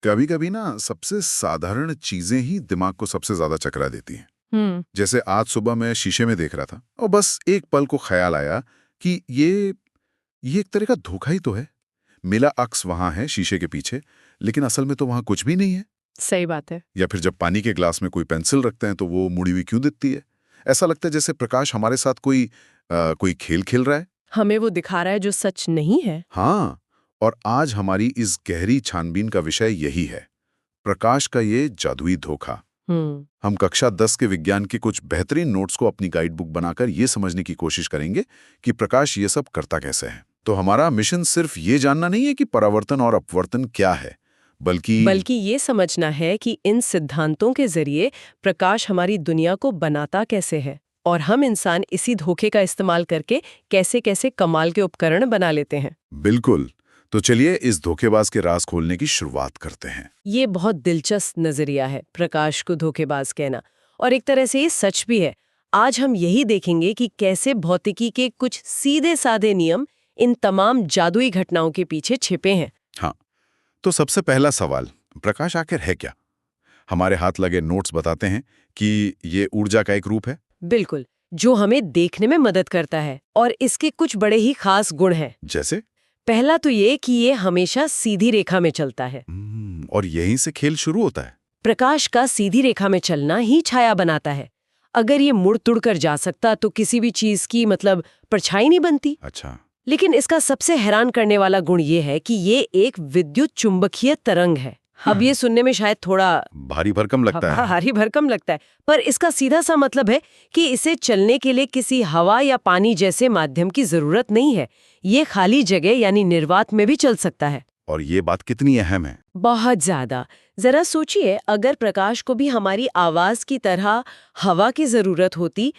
कभी कभी ना सबसे साधारण चीजें ही दिमाग को सबसे ज्यादा चकरा देती हैं। जैसे आज सुबह मैं शीशे में देख रहा था और बस एक पल को ख्याल आया कि ये एक तरह का धोखा ही तो है। मेरा अक्स वहां है शीशे के पीछे, लेकिन असल में तो वहां कुछ भी नहीं है। सही बात है। या फिर जब पानी के ग्लास में कोई पेंसिल रखते हैं तो वो मुड़ी हुई क्यों दिखती है? ऐसा लगता है जैसे प्रकाश हमारे साथ कोई खेल खेल रहा है। हमें वो दिखा रहा है जो सच नहीं है। हाँ, और आज हमारी इस गहरी छानबीन का विषय यही है, प्रकाश का ये जादुई धोखा। हम कक्षा 10 के विज्ञान के कुछ बेहतरीन नोट्स को अपनी गाइड बुक बनाकर ये समझने की कोशिश करेंगे कि प्रकाश ये सब करता कैसे है। तो हमारा मिशन सिर्फ ये जानना नहीं है कि परावर्तन और अपवर्तन क्या है, बल्कि ये समझना है कि इन सिद्धांतों के जरिए प्रकाश हमारी दुनिया को बनाता कैसे है और हम इंसान इसी धोखे का इस्तेमाल करके कैसे कैसे कमाल के उपकरण बना लेते हैं। बिल्कुल। तो चलिए इस धोखेबाज के राज खोलने की शुरुआत करते हैं। ये बहुत दिलचस्प नजरिया है, प्रकाश को धोखेबाज कहना, और एक तरह से ये सच भी है। आज हम यही देखेंगे कि कैसे भौतिकी के कुछ सीधे साधे नियम इन तमाम जादुई घटनाओं के पीछे छिपे हैं। हाँ, तो सबसे पहला सवाल, प्रकाश आखिर है क्या? हमारे हाथ लगे नोट्स बताते हैं कि ये ऊर्जा का एक रूप है। बिल्कुल, जो हमें देखने में मदद करता है, और इसके कुछ बड़े ही खास गुण हैं। जैसे? पहला तो ये कि ये हमेशा सीधी रेखा में चलता है। और यहीं से खेल शुरू होता है। प्रकाश का सीधी रेखा में चलना ही छाया बनाता है। अगर ये मुड़ तुड़ कर जा सकता तो किसी भी चीज की परछाई नहीं बनती। अच्छा। लेकिन इसका सबसे हैरान करने वाला गुण ये है कि ये एक विद्युत चुंबकीय तरंग है। अब ये सुनने में शायद थोड़ा भारी भरकम लगता है। भारी भरकम लगता है, पर इसका सीधा सा मतलब है कि इसे चलने के लिए किसी हवा या पानी जैसे माध्यम की जरूरत नहीं है। ये खाली जगह यानी निर्वात में भी चल सकता है। और ये बात कितनी अहम है? बहुत ज्यादा। जरा सोचिए, अगर प्रकाश को भी हमारी आवाज की तरह हवा की जरूरत होती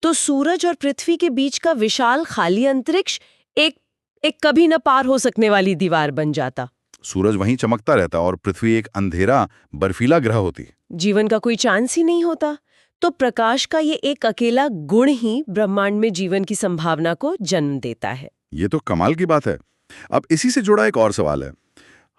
तो सूरज और पृथ्वी के बीच का विशाल खाली अंतरिक्ष एक कभी न पार हो सकने वाली दीवार बन जाता। सूरज वहीं चमकता रहता और पृथ्वी एक अंधेरा बर्फीला ग्रह होती। जीवन का कोई चांस ही नहीं होता। तो प्रकाश का ये एक अकेला गुण ही ब्रह्मांड में जीवन की संभावना को जन्म देता है। ये तो कमाल की बात है। अब इसी से जुड़ा एक और सवाल है,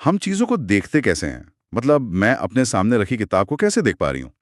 हम चीजों को देखते कैसे हैं? मतलब मैं अपने सामने रखी किताब को कैसे देख पा रही हूँ?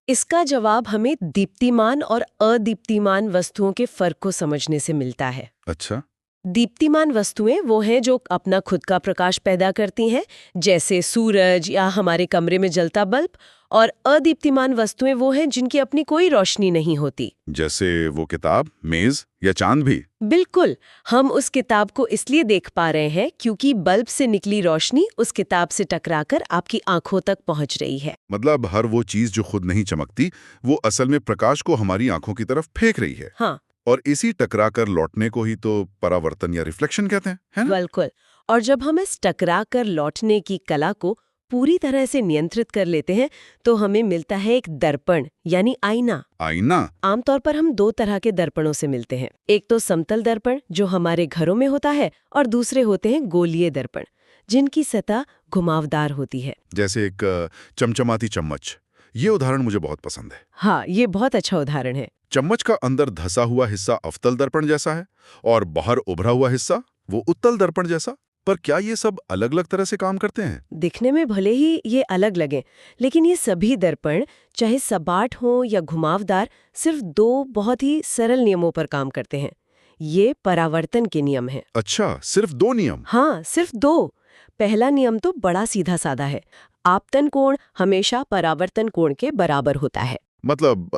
इसका जवाब हमें दीप्तिमान और अदीप्तिमान वस्तुओं के फर्क को समझने से मिलता है। अच्छा। दीप्तिमान वस्तुएं वो हैं जो अपना खुद का प्रकाश पैदा करती हैं, जैसे सूरज या हमारे कमरे में जलता बल्ब, और अदीप्तिमान वस्तुएं वो हैं जिनकी अपनी कोई रोशनी नहीं होती। जैसे वो किताब, मेज या चांद भी? बिल्कुल। हम उस किताब को इसलिए देख पा रहे हैं क्योंकि बल्ब से निकली रोशनी उस किताब से टकराकर आपकी आंखों तक पहुंच रही है। मतलब हर वो चीज जो खुद नहीं चमकती, वो असल में प्रकाश को हमारी आंखों की तरफ फेंक रही है। हाँ, और इसी टकरा कर लौटने को ही तो परावर्तन या रिफ्लेक्शन कहते हैं, है ना? बिल्कुल। और जब हम इस टकरा कर लौटने की कला को पूरी तरह से नियंत्रित कर लेते हैं तो हमें मिलता है एक दर्पण यानी आईना। आईना? आमतौर पर हम दो तरह के दर्पणों से मिलते हैं। एक तो समतल दर्पण जो हमारे घरों में होता है, और दूसरे होते हैं गोलीय दर्पण जिनकी सतह घुमावदार होती है। जैसे एक चमचमाती चम्मच। ये उदाहरण मुझे बहुत पसंद है। हाँ, ये बहुत अच्छा उदाहरण है। चम्मच का अंदर धसा हुआ हिस्सा अवतल दर्पण जैसा है और बाहर उभरा हुआ हिस्सा वो उत्तल दर्पण जैसा। पर क्या ये सब अलग-अलग तरह से काम करते हैं? दिखने में भले ही ये अलग लगे, लेकिन ये सभी दर्पण, चाहे सपाट हो या घुमावदार, सिर्फ दो बहुत ही सरल नियमों पर काम करते हैं। ये परावर्तन के नियम हैं। अच्छा, सिर्फ 2 नियम? हाँ, सिर्फ दो। पहला नियम तो बड़ा सीधा साधा है। आपतन कोण हमेशा परावर्तन कोण के बराबर होता है। मतलब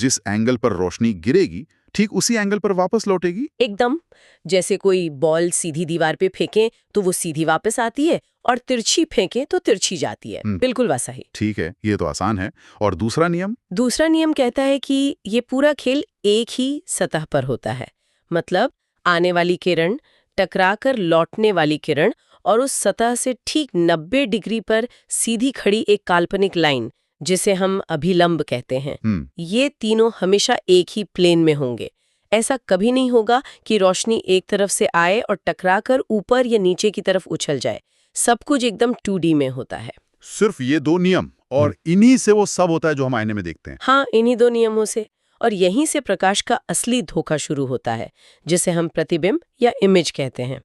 जिस एंगल पर रोशनी गिरेगी, ठीक उसी एंगल पर वापस लौटेगी? एकदम। जैसे कोई बॉल सीधी दीवार पे फेंकें तो वो सीधी वापस आती है, और तिरछी फेंकें तो तिरछी जाती है। बिल्कुल वैसा ही। ठीक है, ये तो आसान है। और दूसरा नियम? दूसरा नियम कहता है कि ये पूरा खेल एक ही सतह पर होता है। मतलब आने वाली किरण, टकराकर लौटने वाली किरण, और उस सतह से ठीक 90 डिग्री पर सीधी खड़ी एक काल्पनिक लाइन जिसे हम अभिलंब कहते हैं। ये तीनों हमेशा एक ही प्लेन में होंगे। ऐसा कभी नहीं होगा कि रोशनी एक तरफ से आए और टकराकर ऊपर या नीचे की तरफ उछल जाए। सब कुछ एकदम 2D में होता है। सिर्फ ये 2 नियम, और इन्हीं से वो सब होता है जो हम आईने में देखते हैं। हाँ, इन्हीं 2 नियमों से। और यहीं से प्रकाश का असली धोखा शुरू होता है, जिसे हम प्रतिबिंब या इमेज कहते हैं।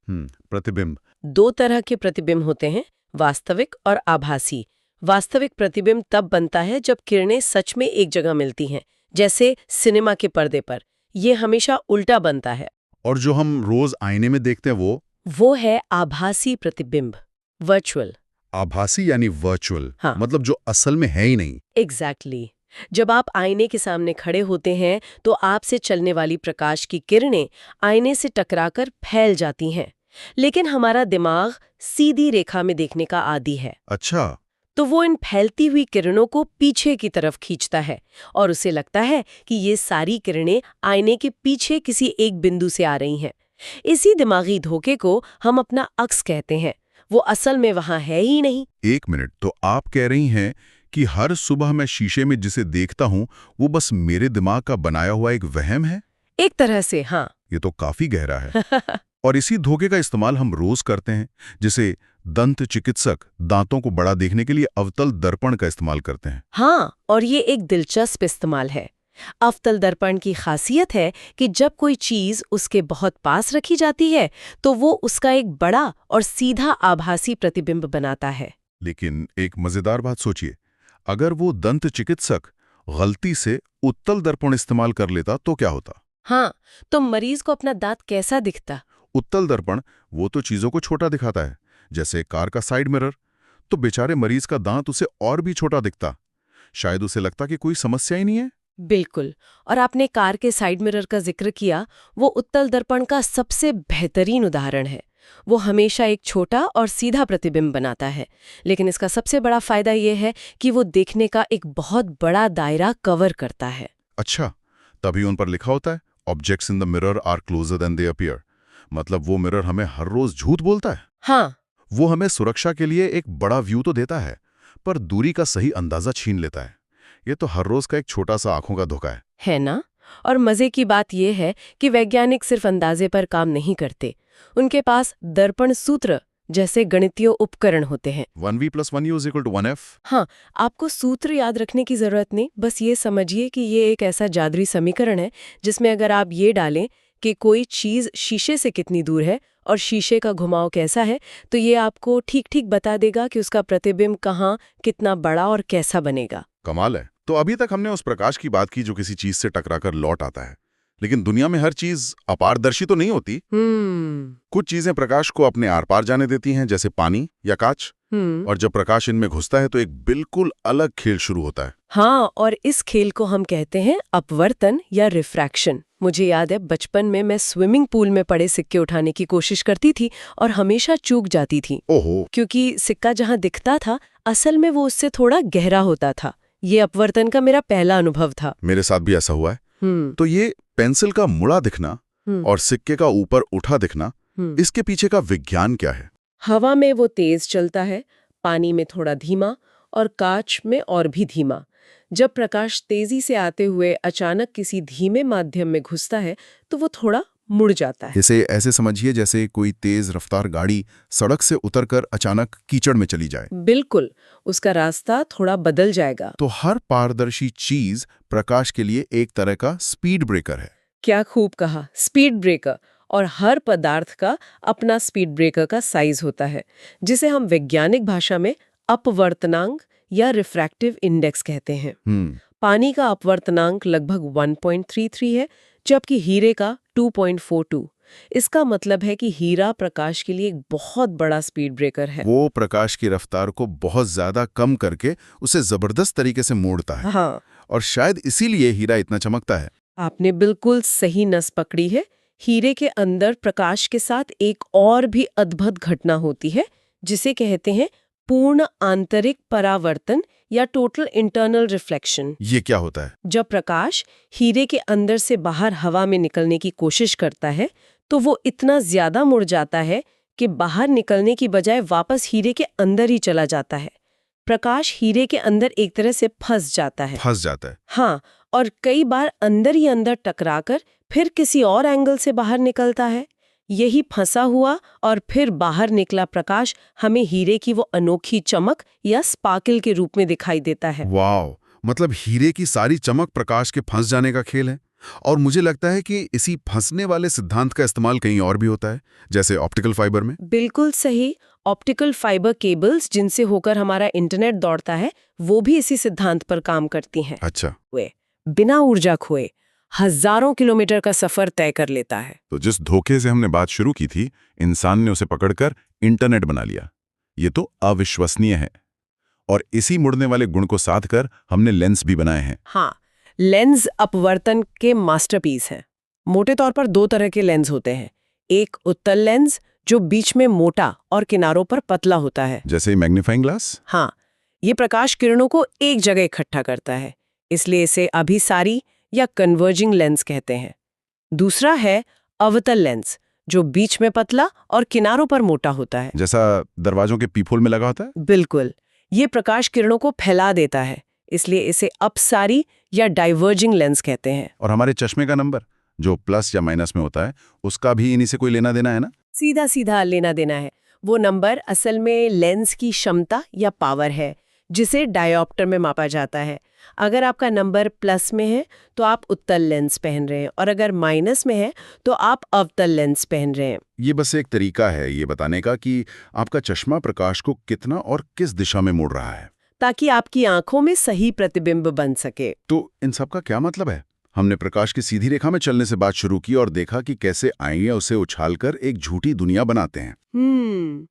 प्रतिबिंब। 2 तरह के प्रतिबिंब होते हैं, वास्तविक और आभासी। वास्तविक प्रतिबिंब तब बनता है जब किरणें सच में एक जगह मिलती हैं, जैसे सिनेमा के पर्दे पर। ये हमेशा उल्टा बनता है। और जो हम रोज आईने में देखते हैं वो है आभासी प्रतिबिंब, वर्चुअल। आभासी यानी वर्चुअल। हाँ। मतलब जो असल में है ही नहीं। एग्जैक्टली। जब आप आईने के सामने खड़े होते हैं तो आपसे चलने वाली प्रकाश की किरणें आईने से टकराकर फैल जाती हैं, लेकिन हमारा दिमाग सीधी रेखा में देखने का आदी है। अच्छा। तो वो इन फैलती हुई किरणों को पीछे की तरफ खींचता है और उसे लगता है कि ये सारी किरणें आईने के पीछे किसी एक बिंदु से आ रही हैं। इसी दिमागी धोखे को हम अपना अक्स कहते हैं। वो असल में वहां है ही नहीं। एक मिनट, तो आप कह रही हैं कि हर सुबह मैं शीशे में जिसे देखता हूँ वो बस मेरे दिमाग का बनाया हुआ एक वहम है? एक तरह से, हाँ। ये तो काफी गहरा है। और इसी धोखे का इस्तेमाल हम रोज करते हैं। जैसे दंत चिकित्सक दांतों को बड़ा देखने के लिए अवतल दर्पण का इस्तेमाल करते हैं। हाँ, और ये एक दिलचस्प इस्तेमाल है। अवतल दर्पण की खासियत है कि जब कोई चीज उसके बहुत पास रखी जाती है तो वो उसका एक बड़ा और सीधा आभासी प्रतिबिंब बनाता है। लेकिन एक मजेदार बात सोचिए, अगर वो दंत चिकित्सक गलती से उत्तल दर्पण इस्तेमाल कर लेता तो क्या होता? हाँ, तो मरीज को अपना दांत कैसा दिखता? उत्तल दर्पण वो तो चीजों को छोटा दिखाता है, जैसे कार का साइड मिरर। तो बेचारे मरीज का दांत उसे और भी छोटा दिखता। शायद उसे लगता कि कोई समस्या ही नहीं है। बिल्कुल। और आपने कार के साइड मिरर का जिक्र किया, वो उत्तल दर्पण का सबसे बेहतरीन उदाहरण है। वो हमेशा एक छोटा और सीधा प्रतिबिंब बनाता है, लेकिन इसका सबसे बड़ा फायदा ये है कि वो देखने का एक बहुत बड़ा दायरा कवर करता है। अच्छा, तभी उन पर लिखा होता है objects in the mirror are closer than they appear. मतलब वो मिरर हमें हर रोज झूठ बोलता है। हाँ। वो हमें सुरक्षा के लिए एक बड़ा व्यू तो देता है, पर दूरी का सही अंदाजा छीन लेता है। ये तो हर रोज का एक छोटा सा आंखों का धोखा है ना? और मजे की बात यह है कि वैज्ञानिक सिर्फ अंदाजे पर काम नहीं करते। उनके पास दर्पण सूत्र जैसे गणितीय उपकरण होते हैं। 1v+1u=1f। हाँ, आपको सूत्र याद रखने की जरूरत नहीं, बस ये समझिए कि ये एक ऐसा जादुई समीकरण है जिसमें अगर आप ये डालें कि कोई चीज शीशे से कितनी दूर है और शीशे का घुमाव कैसा है, तो ये आपको ठीक ठीक बता देगा कि उसका प्रतिबिंब कहाँ, कितना बड़ा और कैसा बनेगा। कमाल है। तो अभी तक हमने उस प्रकाश की बात की जो किसी चीज से टकराकर लौट आता है, लेकिन दुनिया में हर चीज अपारदर्शी तो नहीं होती। कुछ चीजें प्रकाश को अपने आर पार जाने देती हैं, जैसे पानी या कांच। और जब प्रकाश इनमें घुसता है तो एक बिल्कुल अलग खेल शुरू होता है। हाँ, और इस खेल को हम कहते हैं अपवर्तन या रिफ्रैक्शन। मुझे याद है बचपन में मैं स्विमिंग पूल में पड़े सिक्के उठाने की कोशिश करती थी और हमेशा चूक जाती थी। ओहो। क्योंकि सिक्का जहाँ दिखता था असल में वो उससे थोड़ा गहरा होता था। ये अपवर्तन का मेरा पहला अनुभव था। मेरे साथ भी ऐसा हुआ है। तो ये पेंसिल का मुड़ा दिखना और सिक्के का ऊपर उठा दिखना, इसके पीछे का विज्ञान क्या है? हवा में वो तेज चलता है, पानी में थोड़ा धीमा और कांच में और भी धीमा। जब प्रकाश तेजी से आते हुए अचानक किसी धीमे माध्यम में घुसता है तो वो थोड़ा मुड़ जाता है। इसे ऐसे समझिए जैसे कोई तेज रफ्तार गाड़ी सड़क से उतरकर अचानक कीचड़ में चली जाए। बिल्कुल, उसका रास्ता थोड़ा बदल जाएगा। तो हर पारदर्शी चीज प्रकाश के लिए एक तरह का स्पीड ब्रेकर है। क्या खूब कहा, स्पीड ब्रेकर। और हर पदार्थ का अपना स्पीड ब्रेकर का साइज होता है, जिसे हम वैज्ञानिक भाषा में अपवर्तनांक या रिफ्रैक्टिव इंडेक्स कहते हैं। पानी का अपवर्तनांक लगभग 1.33 है, जबकि हीरे का 2.42। इसका मतलब है कि हीरा प्रकाश के लिए एक बहुत बड़ा स्पीड ब्रेकर है। वो प्रकाश की रफ्तार को बहुत ज्यादा कम करके उसे जबरदस्त तरीके से मोड़ता है। हाँ। और शायद इसीलिए हीरा इतना चमकता है। आपने बिल्कुल सही नस पकड़ी है। हीरे के अंदर प्रकाश के साथ एक और भी अद्भुत घटना होती है, जिसे कहते हैं पूर्ण आंतरिक परावर्तन या टोटल इंटरनल रिफ्लेक्शन। ये क्या होता है? जब प्रकाश हीरे के अंदर से बाहर हवा में निकलने की कोशिश करता है तो वो इतना ज्यादा मुड़ जाता है कि बाहर निकलने की बजाय वापस हीरे के अंदर ही चला जाता है। प्रकाश हीरे के अंदर एक तरह से फंस जाता है। हाँ, और कई बार अंदर ही अंदर टकराकर फिर किसी और एंगल से बाहर निकलता है। यही फंसा हुआ और फिर बाहर निकला प्रकाश हमें हीरे की वो अनोखी चमक या स्पार्कल के रूप में दिखाई देता है। वाव, मतलब हीरे की सारी चमक प्रकाश के फंस जाने का खेल है। और मुझे लगता है कि इसी फंसने वाले सिद्धांत का इस्तेमाल कहीं और भी होता है, जैसे ऑप्टिकल फाइबर में। बिल्कुल सही। ऑप्टिकल फाइबर केबल्स जिनसे होकर हमारा इंटरनेट दौड़ता है, वो भी इसी सिद्धांत पर काम करती हैं। अच्छा। वे बिना ऊर्जा खोए हजारों किलोमीटर का सफर तय कर लेता है। तो जिस धोखे से हमने बात शुरू की थी, इंसान ने उसे पकड़कर इंटरनेट बना लिया। ये तो अविश्वसनीय है। और इसी मुड़ने वाले गुण को साध कर हमने लेंस भी बनाए हैं। हाँ, लेंस अपवर्तन के मास्टरपीस हैं। मोटे तौर पर दो तरह के लेंस होते हैं। एक उत्तल लेंस जो बीच में मोटा और किनारों पर पतला होता है, जैसे मैग्नीफाइंग ग्लास। हाँ, ये प्रकाश किरणों को एक जगह इकट्ठा करता है, इसलिए इसे अभिसारी या कन्वर्जिंग लेंस कहते हैं। दूसरा है अवतल लेंस जो बीच में पतला और किनारों पर मोटा होता है, जैसा दरवाजों के पीपहोल में लगा होता है। बिल्कुल। ये प्रकाश किरणों को फैला देता है, इसलिए इसे अपसारी या डाइवर्जिंग लेंस कहते हैं। और हमारे चश्मे का नंबर जो प्लस या माइनस में होता है, उसका भी इन्हीं से कोई लेना देना है ना? सीधा सीधा लेना देना है। वो नंबर असल में लेंस की क्षमता या पावर है, जिसे डायोप्टर में मापा जाता है। अगर आपका नंबर प्लस में है तो आप उत्तल लेंस पहन रहे हैं, और अगर माइनस में है तो आप अवतल लेंस पहन रहे हैं। ये बस एक तरीका है ये बताने का कि आपका चश्मा प्रकाश को कितना और किस दिशा में मोड़ रहा है, ताकि आपकी आंखों में सही प्रतिबिंब बन सके। तो इन सब का क्या मतलब है? हमने प्रकाश की सीधी रेखा में चलने से बात शुरू की और देखा कि कैसे आईने उसे उछालकर एक झूठी दुनिया बनाते हैं।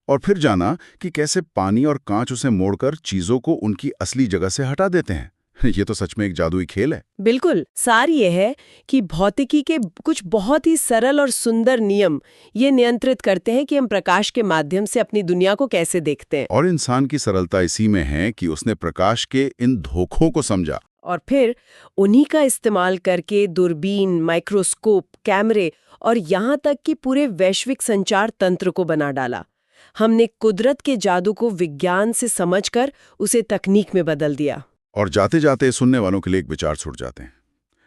और फिर जाना कि कैसे पानी और कांच उसे मोड़कर चीजों को उनकी असली जगह से हटा देते हैं। ये तो सच में एक जादुई खेल है। बिल्कुल। सार ये है कि भौतिकी के कुछ बहुत ही सरल और सुंदर नियम ये नियंत्रित करते हैं कि हम प्रकाश के माध्यम से अपनी दुनिया को कैसे देखते हैं। और इंसान की सरलता इसी में है कि उसने प्रकाश के इन धोखों को समझा और फिर उन्हीं का इस्तेमाल करके दूरबीन, माइक्रोस्कोप, कैमरे और यहाँ तक कि पूरे वैश्विक संचार तंत्र को बना डाला। हमने कुदरत के जादू को विज्ञान से समझकर उसे तकनीक में बदल दिया। और जाते जाते सुनने वालों के लिए एक विचार छूट जाते हैं।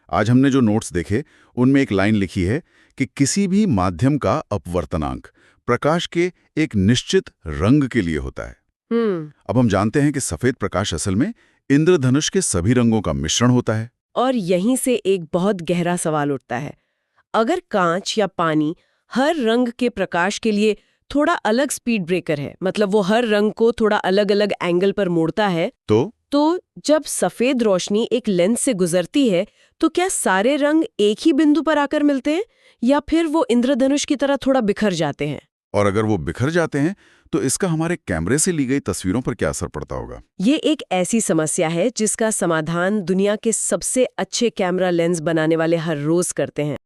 आज हमने जो नोट्स देखे उनमें एक लाइन लिखी है कि किसी भी माध्यम का अपवर्तनांक प्रकाश के एक निश्चित रंग के लिए होता है। अब हम जानते हैं कि सफेद प्रकाश असल में इंद्रधनुष के सभी रंगों का मिश्रण होता है। और यहीं से एक बहुत गहरा सवाल उठता है। अगर कांच या पानी हर रंग के प्रकाश के लिए थोड़ा अलग स्पीड ब्रेकर है, मतलब वो हर रंग को थोड़ा अलग अलग एंगल पर मोड़ता है, तो जब सफेद रोशनी एक लेंस से गुजरती है तो क्या सारे रंग एक ही बिंदु पर आकर मिलते हैं, या फिर वो इंद्रधनुष की तरह थोड़ा बिखर जाते हैं? और अगर वो बिखर जाते हैं तो इसका हमारे कैमरे से ली गई तस्वीरों पर क्या असर पड़ता होगा? ये एक ऐसी समस्या है जिसका समाधान दुनिया के सबसे अच्छे कैमरा लेंस बनाने वाले हर रोज करते हैं।